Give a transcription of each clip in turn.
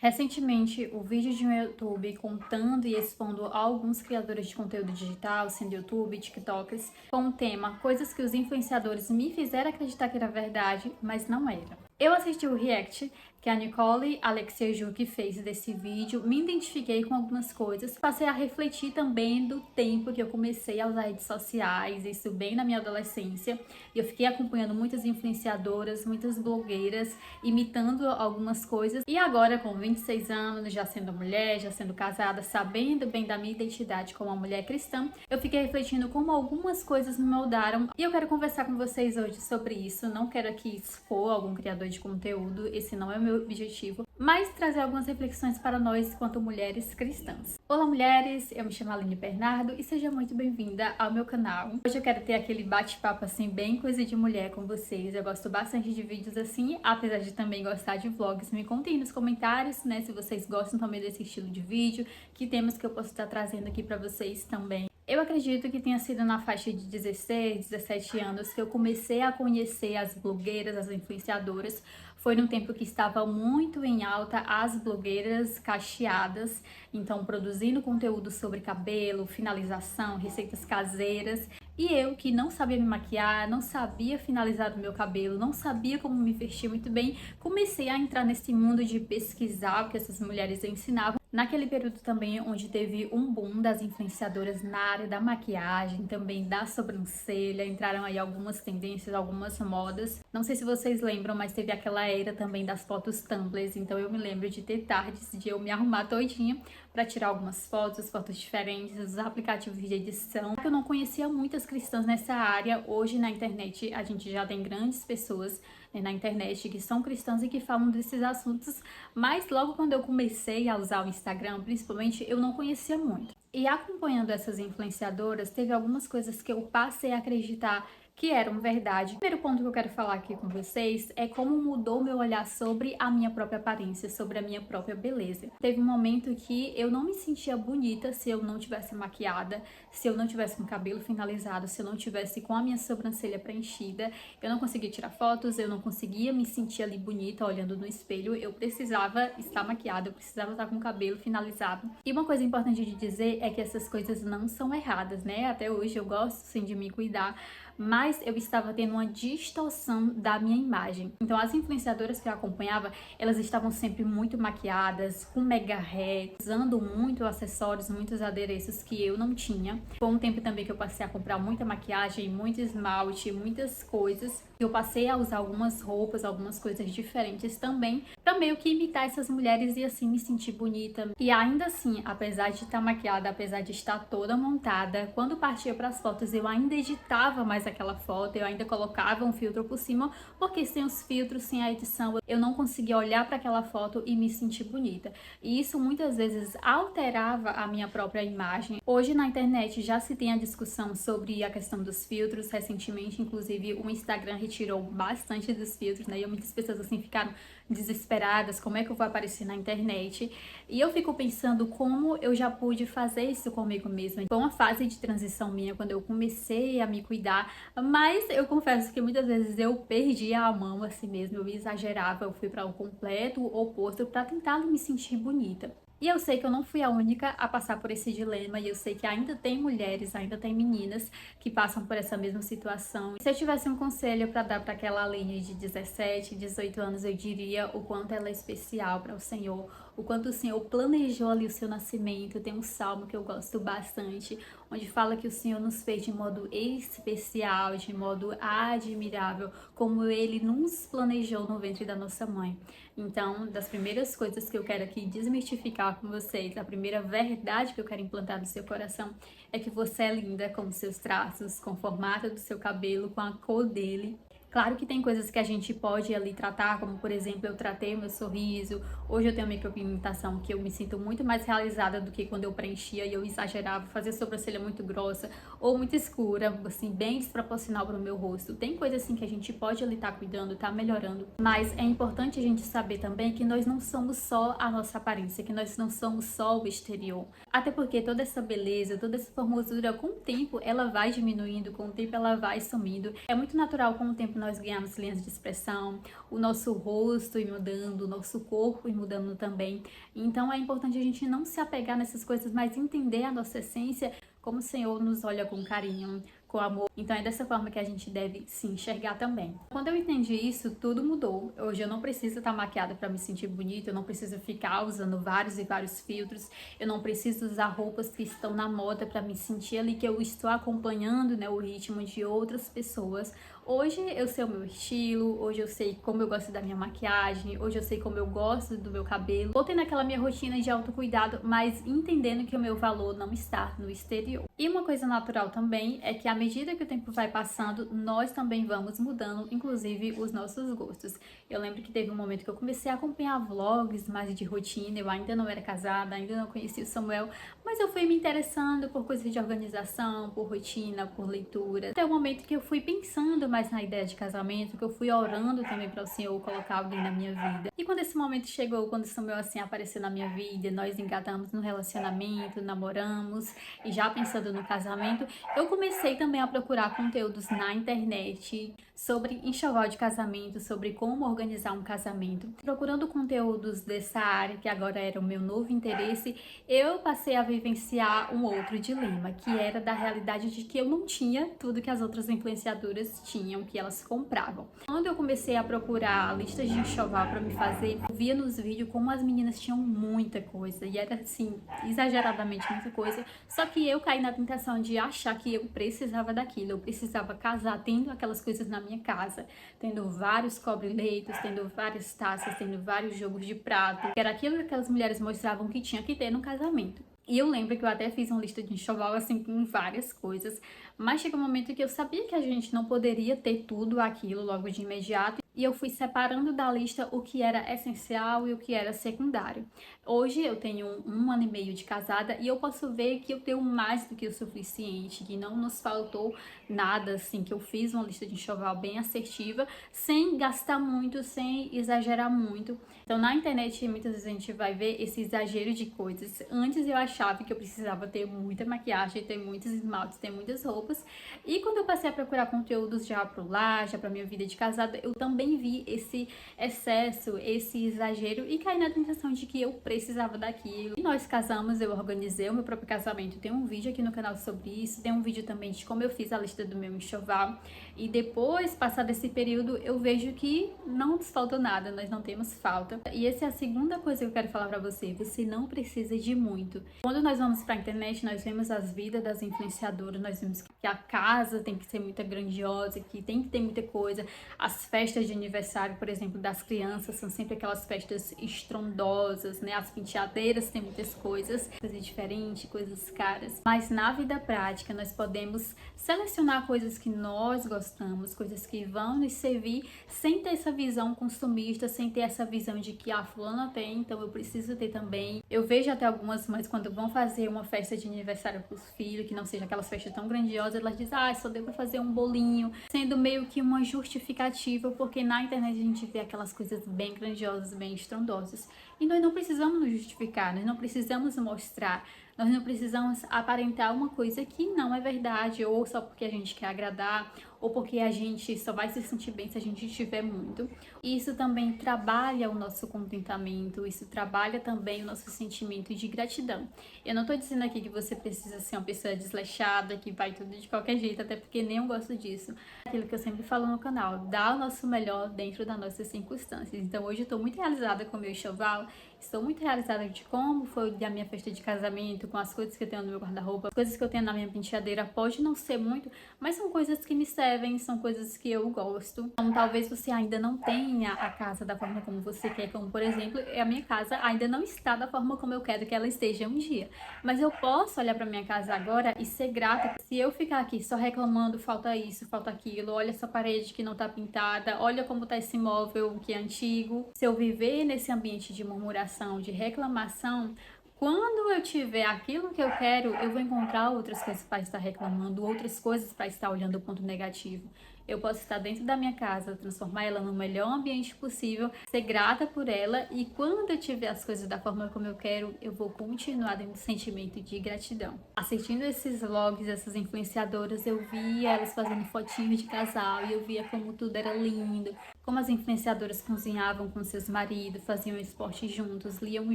Recentemente, o vídeo de um YouTube contando e expondo alguns criadores de conteúdo digital, sendo YouTube, TikTokers, com o tema coisas que os influenciadores me fizeram acreditar que era verdade, mas não era. Eu assisti o react que a Nicole Alexiejuk fez desse vídeo, me identifiquei com algumas coisas, passei a refletir também do tempo que eu comecei a usar redes sociais, isso bem na minha adolescência, e eu fiquei acompanhando muitas influenciadoras, muitas blogueiras, imitando algumas coisas, e agora com 26 anos, já sendo mulher, já sendo casada, sabendo bem da minha identidade como uma mulher cristã, eu fiquei refletindo como algumas coisas me moldaram, e eu quero conversar com vocês hoje sobre isso. Não quero aqui expor algum criador de conteúdo, esse não é o meu objetivo, mas trazer algumas reflexões para nós quanto mulheres cristãs. Olá mulheres, eu me chamo Aline Bernardo e seja muito bem-vinda ao meu canal. Hoje eu quero ter aquele bate-papo assim, bem coisa de mulher com vocês. Eu gosto bastante de vídeos assim, apesar de também gostar de vlogs. Me contem nos comentários, né, se vocês gostam também desse estilo de vídeo, que temas que eu posso estar trazendo aqui para vocês também. Eu acredito que tenha sido na faixa de 16, 17 anos que eu comecei a conhecer as blogueiras, as influenciadoras. Foi num tempo que estava muito em alta as blogueiras cacheadas, então produzindo conteúdo sobre cabelo, finalização, receitas caseiras. E eu, que não sabia me maquiar, não sabia finalizar o meu cabelo, não sabia como me vestir muito bem, comecei a entrar nesse mundo de pesquisar o que essas mulheres ensinavam. Naquele período também onde teve um boom das influenciadoras na área da maquiagem, também da sobrancelha, entraram aí algumas tendências, algumas modas. Não sei se vocês lembram, mas teve aquela era também das fotos tumblers, então eu me lembro de ter tardes de eu me arrumar todinha para tirar algumas fotos, fotos diferentes, os aplicativos de edição. Eu não conhecia muitas cristãs nessa área. Hoje na internet a gente já tem grandes pessoas, né, na internet que são cristãs e que falam desses assuntos, mas logo quando eu comecei a usar o Instagram, principalmente, eu não conhecia muito. E acompanhando essas influenciadoras, teve algumas coisas que eu passei a acreditar que eram verdade. O primeiro ponto que eu quero falar aqui com vocês é como mudou meu olhar sobre a minha própria aparência, sobre a minha própria beleza. Teve um momento que eu não me sentia bonita se eu não tivesse maquiada, se eu não tivesse com o cabelo finalizado, se eu não tivesse com a minha sobrancelha preenchida. Eu não conseguia tirar fotos, eu não conseguia me sentir ali bonita olhando no espelho. Eu precisava estar maquiada, eu precisava estar com o cabelo finalizado. E uma coisa importante de dizer é que essas coisas não são erradas, né? Até hoje eu gosto sim de me cuidar, mas eu estava tendo uma distorção da minha imagem. Então as influenciadoras que eu acompanhava, elas estavam sempre muito maquiadas, com mega hair, usando muito acessórios, muitos adereços que eu não tinha. Foi um tempo também que eu passei a comprar muita maquiagem, muito esmalte, muitas coisas. Eu passei a usar algumas roupas, algumas coisas diferentes também, pra meio que imitar essas mulheres e assim me sentir bonita. E ainda assim, apesar de estar maquiada, apesar de estar toda montada, quando partia para as fotos eu ainda editava mais aquela foto, eu ainda colocava um filtro por cima, porque sem os filtros, sem a edição, eu não conseguia olhar para aquela foto e me sentir bonita. E isso muitas vezes alterava a minha própria imagem. Hoje na internet já se tem a discussão sobre a questão dos filtros. Recentemente, inclusive, o Instagram retirou bastante dos filtros, né? E muitas pessoas assim ficaram desesperadas, como é que eu vou aparecer na internet? E eu fico pensando como eu já pude fazer isso comigo mesma. Foi uma fase de transição minha quando eu comecei a me cuidar, mas eu confesso que muitas vezes eu perdi a mão assim mesmo, eu exagerava, eu fui para o completo oposto para tentar me sentir bonita. E eu sei que eu não fui a única a passar por esse dilema, e eu sei que ainda tem mulheres, ainda tem meninas que passam por essa mesma situação. E se eu tivesse um conselho para dar para aquela Aline de 17, 18 anos, eu diria o quanto ela é especial para o Senhor, o quanto o Senhor planejou ali o seu nascimento. Tem um salmo que eu gosto bastante, onde fala que o Senhor nos fez de modo especial, de modo admirável, como Ele nos planejou no ventre da nossa mãe. Então, das primeiras coisas que eu quero aqui desmistificar com vocês, a primeira verdade que eu quero implantar no seu coração é que você é linda com os seus traços, com o formato do seu cabelo, com a cor dele. Claro que tem coisas que a gente pode ali tratar, como por exemplo, eu tratei o meu sorriso, hoje eu tenho uma micropigmentação que eu me sinto muito mais realizada do que quando eu preenchia e eu exagerava, fazia a sobrancelha muito grossa ou muito escura, assim, bem desproporcional para o meu rosto. Tem coisas assim que a gente pode ali estar cuidando, tá melhorando, mas é importante a gente saber também que nós não somos só a nossa aparência, que nós não somos só o exterior. Até porque toda essa beleza, toda essa formosura, com o tempo ela vai diminuindo, com o tempo ela vai sumindo. É muito natural com o tempo nós ganhamos linhas de expressão, o nosso rosto ir mudando, o nosso corpo ir mudando também. Então é importante a gente não se apegar nessas coisas, mas entender a nossa essência, como o Senhor nos olha com carinho, com amor. Então é dessa forma que a gente deve se enxergar também. Quando eu entendi isso, tudo mudou. Hoje eu não preciso estar maquiada para me sentir bonita, eu não preciso ficar usando vários e vários filtros, eu não preciso usar roupas que estão na moda para me sentir ali que eu estou acompanhando, né, o ritmo de outras pessoas. Hoje eu sei o meu estilo, hoje eu sei como eu gosto da minha maquiagem, hoje eu sei como eu gosto do meu cabelo. Voltei naquela minha rotina de autocuidado, mas entendendo que o meu valor não está no exterior. E uma coisa natural também é que à medida que o tempo vai passando, nós também vamos mudando, inclusive os nossos gostos. Eu lembro que teve um momento que eu comecei a acompanhar vlogs mais de rotina, eu ainda não era casada, ainda não conhecia o Samuel, mas eu fui me interessando por coisas de organização, por rotina, por leitura. Até o momento que eu fui pensando mais na ideia de casamento, que eu fui orando também para o Senhor colocar alguém na minha vida. E quando esse momento chegou, quando o Samuel assim apareceu na minha vida, nós engatamos no relacionamento, namoramos e já pensando no casamento, eu comecei também a procurar conteúdos na internet sobre enxoval de casamento, sobre como organizar um casamento. Procurando conteúdos dessa área, que agora era o meu novo interesse, eu passei a vivenciar um outro dilema, que era da realidade de que eu não tinha tudo que as outras influenciadoras tinham, que elas compravam. Quando eu comecei a procurar listas de enxoval para me fazer, eu via nos vídeos como as meninas tinham muita coisa, e era assim, exageradamente muita coisa, só que eu caí na tentação de achar que eu precisava daquilo, eu precisava casar tendo aquelas coisas na minha casa, tendo vários cobre-leitos, tendo várias taças, tendo vários jogos de prato, que era aquilo que aquelas mulheres mostravam que tinha que ter no casamento. E eu lembro que eu até fiz uma lista de enxoval assim com várias coisas, mas chegou um momento que eu sabia que a gente não poderia ter tudo aquilo logo de imediato, e eu fui separando da lista o que era essencial e o que era secundário. Hoje eu tenho um ano e meio de casada e eu posso ver que eu tenho mais do que o suficiente, que não nos faltou nada, assim, que eu fiz uma lista de enxoval bem assertiva, sem gastar muito, sem exagerar muito. Então na internet muitas vezes a gente vai ver esse exagero de coisas. Antes eu achava que eu precisava ter muita maquiagem, ter muitos esmaltes, ter muitas roupas, e quando eu passei a procurar conteúdos já pro lar, já pra minha vida de casada, eu também vi esse excesso, esse exagero e caí na tentação de que eu precisava daquilo. E nós casamos, eu organizei o meu próprio casamento. Tem um vídeo aqui no canal sobre isso, tem um vídeo também de como eu fiz a lista do meu enxoval. E depois, passado esse período, eu vejo que não nos faltou nada, nós não temos falta. E essa é a segunda coisa que eu quero falar pra você, você não precisa de muito. Quando nós vamos pra internet, nós vemos as vidas das influenciadoras, nós vemos que a casa tem que ser muito grandiosa, que tem que ter muita coisa, as festas de aniversário, por exemplo, das crianças são sempre aquelas festas estrondosas, né? As penteadeiras têm muitas coisas diferentes, coisas caras. Mas na vida prática, nós podemos selecionar coisas que nós gostamos, coisas que vão nos servir, sem ter essa visão consumista, sem ter essa visão de que a fulana tem, então eu preciso ter também. Eu vejo até algumas mães, quando vão fazer uma festa de aniversário para os filhos, que não seja aquelas festas tão grandiosas, elas dizem, só deu para fazer um bolinho, sendo meio que uma justificativa, porque na internet a gente vê aquelas coisas bem grandiosas, bem estrondosas. E nós não precisamos nos justificar, nós não precisamos mostrar, nós não precisamos aparentar uma coisa que não é verdade, ou só porque a gente quer agradar, ou porque a gente só vai se sentir bem se a gente tiver muito. E isso também trabalha o nosso contentamento, isso trabalha também o nosso sentimento de gratidão. Eu não tô dizendo aqui que você precisa ser uma pessoa desleixada, que vai tudo de qualquer jeito, até porque nem eu gosto disso. Aquilo que eu sempre falo no canal, dar o nosso melhor dentro das nossas circunstâncias. Então hoje eu tô muito realizada com o meu enxoval, estou muito realizada de como foi a minha festa de casamento, com as coisas que eu tenho no meu guarda-roupa, as coisas que eu tenho na minha penteadeira. Pode não ser muito, mas são coisas que me servem, são coisas que eu gosto. Então talvez você ainda não tenha a casa da forma como você quer, como por exemplo, a minha casa ainda não está da forma como eu quero que ela esteja um dia. Mas eu posso olhar para minha casa agora e ser grata. Se eu ficar aqui só reclamando, falta isso, falta aquilo, olha essa parede que não tá pintada, olha como tá esse móvel que é antigo. Se eu viver nesse ambiente de murmuração, de reclamação, quando eu tiver aquilo que eu quero, eu vou encontrar outras coisas para estar reclamando, outras coisas para estar olhando o ponto negativo. eu posso estar dentro da minha casa, transformar ela no melhor ambiente possível, ser grata por ela, e quando eu tiver as coisas da forma como eu quero, eu vou continuar dentro do sentimento de gratidão. Assistindo esses vlogs, essas influenciadoras, eu via elas fazendo fotinhos de casal e eu via como tudo era lindo, como as influenciadoras cozinhavam com seus maridos, faziam esporte juntos, liam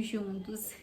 juntos.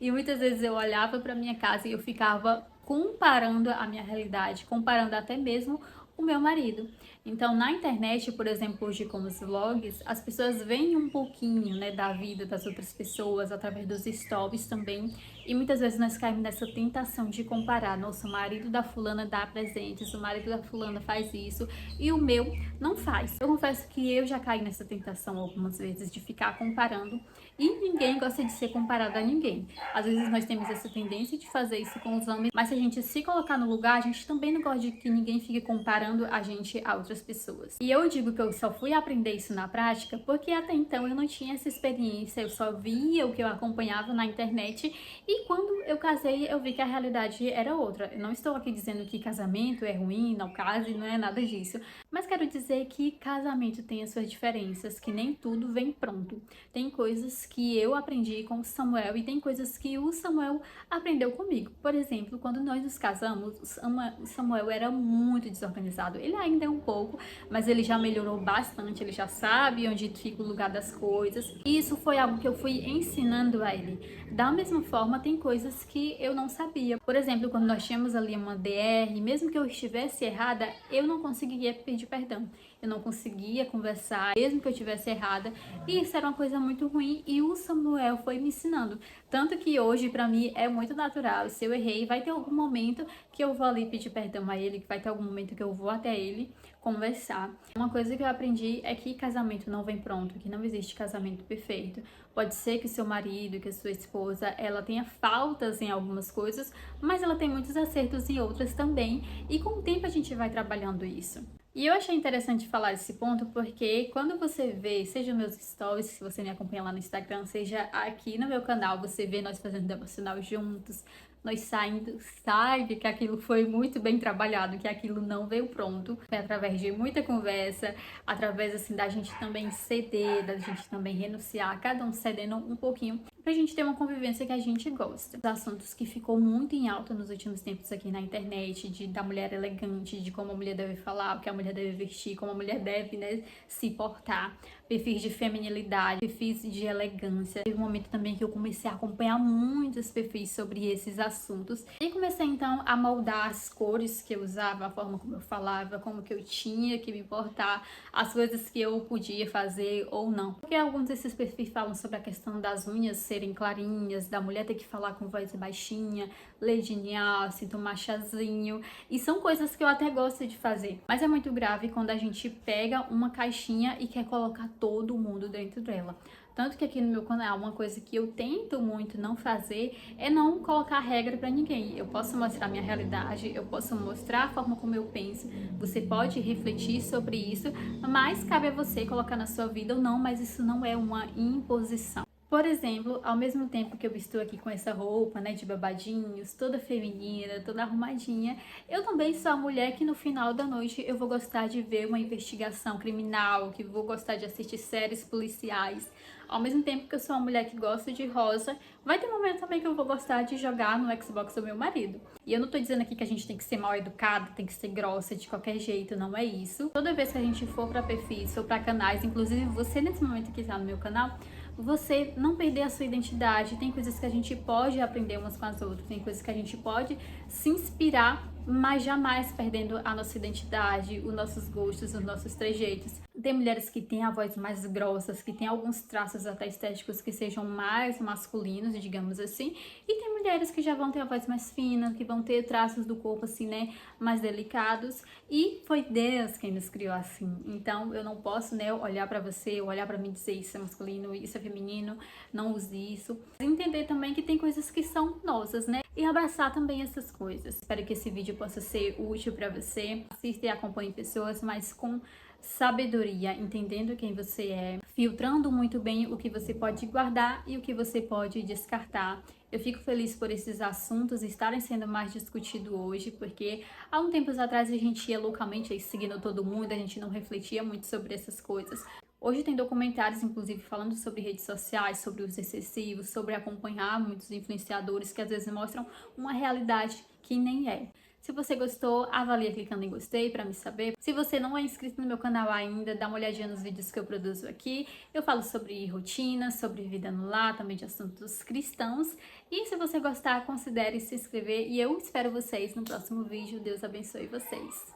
E muitas vezes eu olhava para minha casa e eu ficava comparando a minha realidade, comparando até mesmo o meu marido. Então, na internet, por exemplo, hoje com os vlogs, as pessoas veem um pouquinho, né, da vida das outras pessoas através dos stories também, e muitas vezes nós caímos nessa tentação de comparar. Nossa, o marido da fulana dá presentes, o marido da fulana faz isso e o meu não faz. Eu confesso que eu já caí nessa tentação algumas vezes de ficar comparando, e ninguém gosta de ser comparado a ninguém. Às vezes nós temos essa tendência de fazer isso com os homens, mas se a gente se colocar no lugar, a gente também não gosta de que ninguém fique comparando a gente a outras pessoas. E eu digo que eu só fui aprender isso na prática porque até então eu não tinha essa experiência, eu só via o que eu acompanhava na internet, e quando eu casei eu vi que a realidade era outra. Eu não estou aqui dizendo que casamento é ruim, não case, não é nada disso, mas quero dizer que casamento tem as suas diferenças, que nem tudo vem pronto. Tem coisas que eu aprendi com o Samuel e tem coisas que o Samuel aprendeu comigo. Por exemplo, quando nós nos casamos, o Samuel era muito desorganizado. Ele ainda é um pouco, mas ele já melhorou bastante, ele já sabe onde fica o lugar das coisas. E isso foi algo que eu fui ensinando a ele. Da mesma forma, tem coisas que eu não sabia. Por exemplo, quando nós tínhamos ali uma DR, mesmo que eu estivesse errada, eu não conseguia pedir perdão. Eu não conseguia conversar, mesmo que eu estivesse errada, e isso era uma coisa muito ruim, e o Samuel foi me ensinando. Tanto que hoje, pra mim, é muito natural. Se eu errei, vai ter algum momento que eu vou ali pedir perdão a ele, que vai ter algum momento que eu vou até ele conversar. Uma coisa que eu aprendi é que casamento não vem pronto, que não existe casamento perfeito. Pode ser que seu marido, que a sua esposa, ela tenha faltas em algumas coisas, mas ela tem muitos acertos em outras também, e com o tempo a gente vai trabalhando isso. E eu achei interessante falar esse ponto porque quando você vê, seja meus stories, se você me acompanha lá no Instagram, seja aqui no meu canal, você vê nós fazendo devocional juntos, nós saindo, sabe que aquilo foi muito bem trabalhado, que aquilo não veio pronto. Foi através de muita conversa, através assim da gente também ceder, da gente também renunciar, cada um cedendo um pouquinho, pra gente ter uma convivência que a gente gosta. Os assuntos que ficou muito em alta nos últimos tempos aqui na internet, da mulher elegante, de como a mulher deve falar, o que a mulher deve vestir, como a mulher deve, né, se portar, perfis de feminilidade, perfis de elegância. Teve um momento também que eu comecei a acompanhar muitos perfis sobre esses assuntos e comecei então a moldar as cores que eu usava, a forma como eu falava, como que eu tinha que me portar, as coisas que eu podia fazer ou não. Porque alguns desses perfis falam sobre a questão das unhas serem clarinhas, da mulher ter que falar com voz baixinha, ler linear, se tomar chazinho, e são coisas que eu até gosto de fazer. Mas é muito grave quando a gente pega uma caixinha e quer colocar todo mundo dentro dela. Tanto que aqui no meu canal, uma coisa que eu tento muito não fazer é não colocar regra pra ninguém. Eu posso mostrar minha realidade, eu posso mostrar a forma como eu penso, você pode refletir sobre isso, mas cabe a você colocar na sua vida ou não, mas isso não é uma imposição. Por exemplo, ao mesmo tempo que eu estou aqui com essa roupa, né, de babadinhos, toda feminina, toda arrumadinha, eu também sou a mulher que no final da noite eu vou gostar de ver uma investigação criminal, que vou gostar de assistir séries policiais. Ao mesmo tempo que eu sou uma mulher que gosta de rosa, vai ter um momento também que eu vou gostar de jogar no Xbox do meu marido. E eu não tô dizendo aqui que a gente tem que ser mal educada, tem que ser grossa de qualquer jeito, não é isso. Toda vez que a gente for pra perfis ou pra canais, inclusive você nesse momento que tá no meu canal, você não perder a sua identidade. Tem coisas que a gente pode aprender umas com as outras, tem coisas que a gente pode se inspirar, mas jamais perdendo a nossa identidade, os nossos gostos, os nossos trejeitos. Tem mulheres que têm a voz mais grossas, que têm alguns traços até estéticos que sejam mais masculinos, digamos assim, e tem mulheres que já vão ter a voz mais fina, que vão ter traços do corpo assim, né, mais delicados, e foi Deus quem nos criou assim. Então eu não posso, né, olhar pra você, olhar pra mim e dizer isso é masculino, isso é feminino, não use isso. Entender também que tem coisas que são nossas, né, e abraçar também essas coisas. Espero que esse vídeo possa ser útil pra você. Assista e acompanhe pessoas, mas com sabedoria, entendendo quem você é, filtrando muito bem o que você pode guardar e o que você pode descartar. Eu fico feliz por esses assuntos estarem sendo mais discutidos hoje, porque há um tempos atrás a gente ia loucamente aí seguindo todo mundo, a gente não refletia muito sobre essas coisas. Hoje tem documentários, inclusive, falando sobre redes sociais, sobre os excessivos, sobre acompanhar muitos influenciadores que às vezes mostram uma realidade que nem é. Se você gostou, avalie clicando em gostei para me saber. Se você não é inscrito no meu canal ainda, dá uma olhadinha nos vídeos que eu produzo aqui. Eu falo sobre rotina, sobre vida no lar, também de assuntos cristãos. E se você gostar, considere se inscrever e eu espero vocês no próximo vídeo. Deus abençoe vocês.